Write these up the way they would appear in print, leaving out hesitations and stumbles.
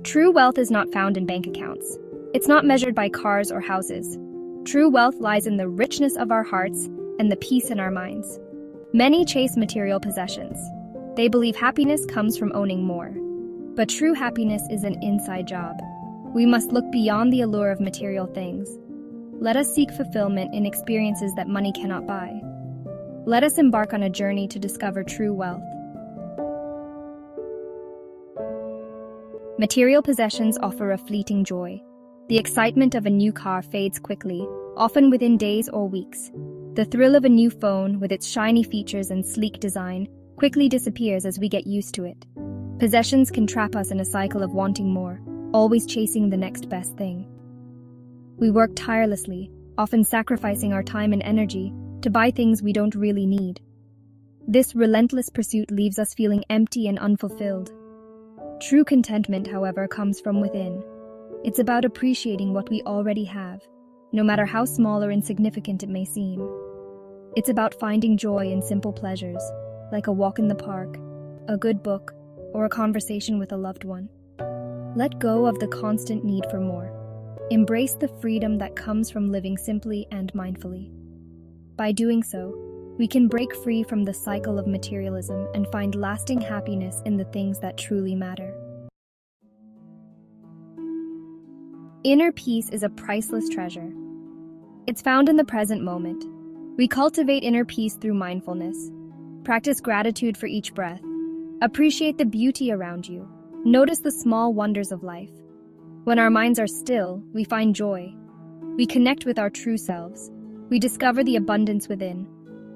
True wealth is not found in bank accounts. It's not measured by cars or houses. True wealth lies in the richness of our hearts and the peace in our minds. Many chase material possessions. They believe happiness comes from owning more. But true happiness is an inside job. We must look beyond the allure of material things. Let us seek fulfillment in experiences that money cannot buy. Let us embark on a journey to discover true wealth. Material possessions offer a fleeting joy. The excitement of a new car fades quickly, often within days or weeks. The thrill of a new phone, with its shiny features and sleek design, quickly disappears as we get used to it. Possessions can trap us in a cycle of wanting more, always chasing the next best thing. We work tirelessly, often sacrificing our time and energy, to buy things we don't really need. This relentless pursuit leaves us feeling empty and unfulfilled. True contentment, however, comes from within. It's about appreciating what we already have, no matter how small or insignificant it may seem. It's about finding joy in simple pleasures, like a walk in the park, a good book, or a conversation with a loved one. Let go of the constant need for more. Embrace the freedom that comes from living simply and mindfully. By doing so, we can break free from the cycle of materialism and find lasting happiness in the things that truly matter. Inner peace is a priceless treasure. It's found in the present moment. We cultivate inner peace through mindfulness. Practice gratitude for each breath. Appreciate the beauty around you. Notice the small wonders of life. When our minds are still, we find joy. We connect with our true selves. We discover the abundance within.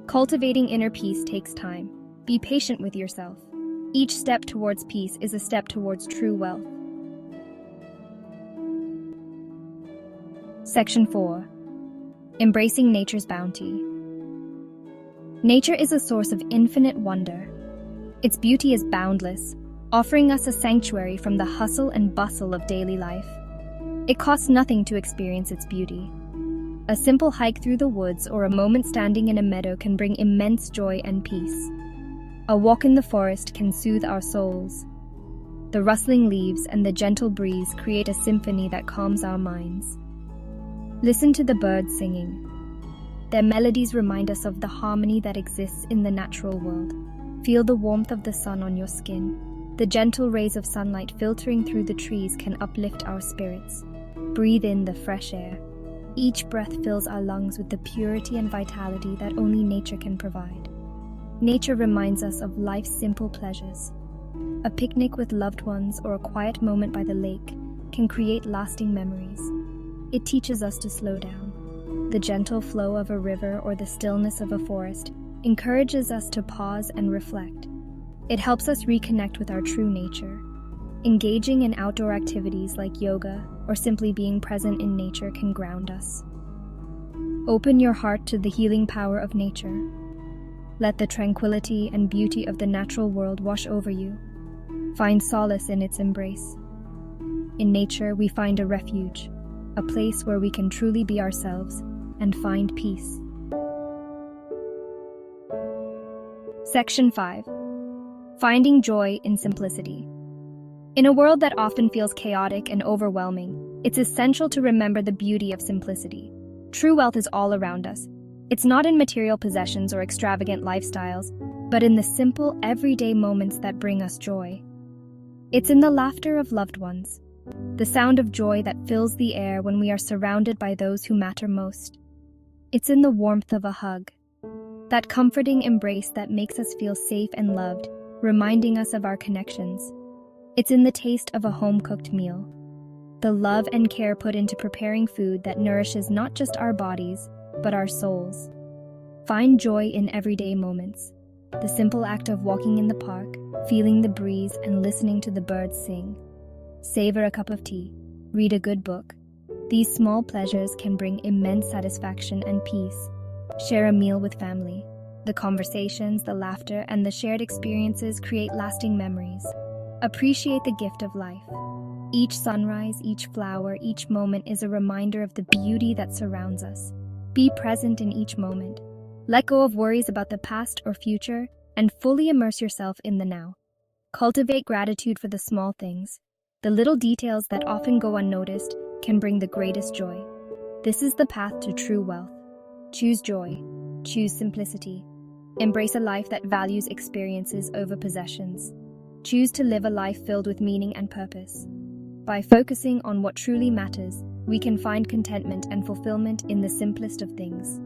Cultivating inner peace takes time. Be patient with yourself. Each step towards peace is a step towards true wealth. Section 4. Embracing nature's bounty. Nature is a source of infinite wonder. Its beauty is boundless, offering us a sanctuary from the hustle and bustle of daily life. It costs nothing to experience its beauty. A simple hike through the woods or a moment standing in a meadow can bring immense joy and peace. A walk in the forest can soothe our souls. The rustling leaves and the gentle breeze create a symphony that calms our minds. Listen to the birds singing. Their melodies remind us of the harmony that exists in the natural world. Feel the warmth of the sun on your skin. The gentle rays of sunlight filtering through the trees can uplift our spirits. Breathe in the fresh air. Each breath fills our lungs with the purity and vitality that only nature can provide. Nature reminds us of life's simple pleasures. A picnic with loved ones or a quiet moment by the lake can create lasting memories. It teaches us to slow down. The gentle flow of a river or the stillness of a forest encourages us to pause and reflect. It helps us reconnect with our true nature. Engaging in outdoor activities like yoga or simply being present in nature can ground us. Open your heart to the healing power of nature. Let the tranquility and beauty of the natural world wash over you. Find solace in its embrace. In nature, we find a refuge, a place where we can truly be ourselves and find peace. Section 5. Finding joy in simplicity. In a world that often feels chaotic and overwhelming, it's essential to remember the beauty of simplicity. True wealth is all around us. It's not in material possessions or extravagant lifestyles, but in the simple, everyday moments that bring us joy. It's in the laughter of loved ones, the sound of joy that fills the air when we are surrounded by those who matter most. It's in the warmth of a hug, that comforting embrace that makes us feel safe and loved, reminding us of our connections. It's in the taste of a home-cooked meal, the love and care put into preparing food that nourishes not just our bodies, but our souls. Find joy in everyday moments. The simple act of walking in the park, feeling the breeze and listening to the birds sing. Savor a cup of tea, read a good book. These small pleasures can bring immense satisfaction and peace. Share a meal with family. The conversations, the laughter, and the shared experiences create lasting memories. Appreciate the gift of life. Each sunrise, each flower, each moment is a reminder of the beauty that surrounds us. Be present in each moment. Let go of worries about the past or future and fully immerse yourself in the now. Cultivate gratitude for the small things. The little details that often go unnoticed can bring the greatest joy. This is the path to true wealth. Choose joy. Choose simplicity. Embrace a life that values experiences over possessions. Choose to live a life filled with meaning and purpose. By focusing on what truly matters, we can find contentment and fulfillment in the simplest of things.